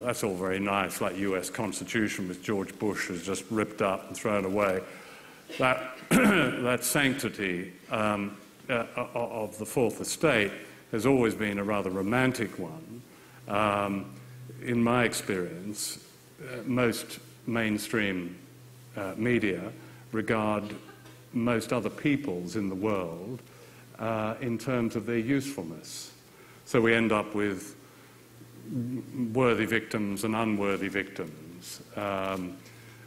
that's all very nice, like US Constitution, which George Bush has just ripped up and thrown away. That, that sanctity of the Fourth Estate has always been a rather romantic one. In my experience, most mainstream media regard most other peoples in the world in terms of their usefulness. So we end up with worthy victims and unworthy victims.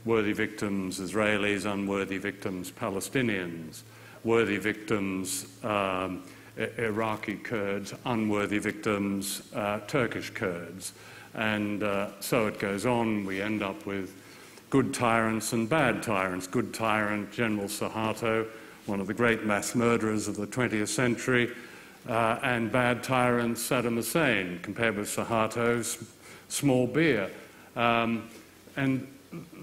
Worthy victims, Israelis; unworthy victims, Palestinians; worthy victims, Iraqi Kurds; unworthy victims, Turkish Kurds. And so it goes on. We end up with good tyrants and bad tyrants. Good tyrant, General Suharto, one of the great mass murderers of the 20th century, and bad tyrant Saddam Hussein, compared with Suharto's small beer. And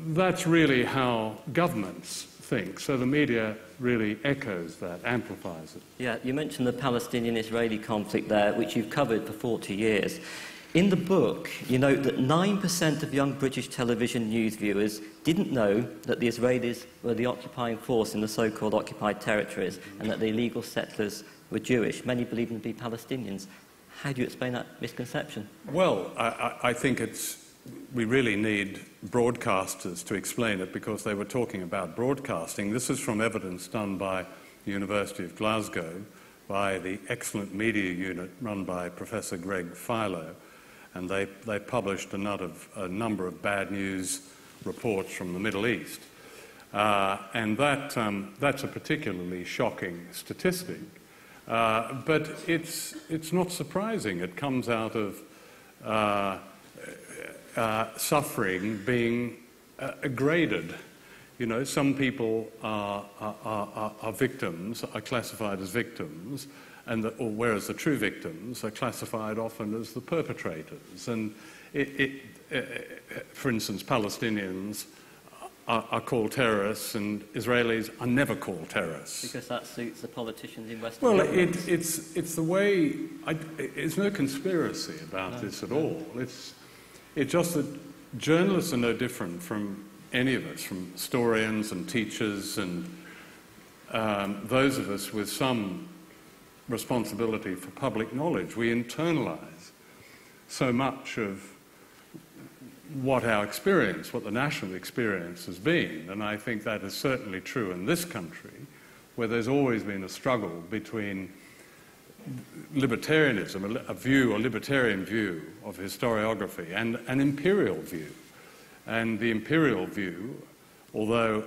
that's really how governments think. So the media really echoes that, amplifies it. Yeah, you mentioned the Palestinian-Israeli conflict there, which you've covered for 40 years. In the book, you note that 9% of young British television news viewers didn't know that the Israelis were the occupying force in the so-called occupied territories and that the illegal settlers were Jewish. Many believed them to be Palestinians. How do you explain that misconception? Well, I think we really need broadcasters to explain it, because they were talking about broadcasting. This is from evidence done by the University of Glasgow, by the excellent media unit run by Professor Greg Philo, and they published a number of bad news reports from the Middle East. And that's a particularly shocking statistic. But it's not surprising. It comes out of suffering being graded. You know, some people are victims, are classified as victims, whereas the true victims are classified often as the perpetrators. And for instance, Palestinians are called terrorists, and Israelis are never called terrorists. Because that suits the politicians in Western Well, governments. it's the way. It's no conspiracy about this at all. It's just that journalists are no different from any of us, from historians and teachers and those of us with some responsibility for public knowledge. We internalise so much of what our experience, what the national experience has been. And I think that is certainly true in this country, where there's always been a struggle between libertarianism, a libertarian view of historiography, and an imperial view. And the imperial view, although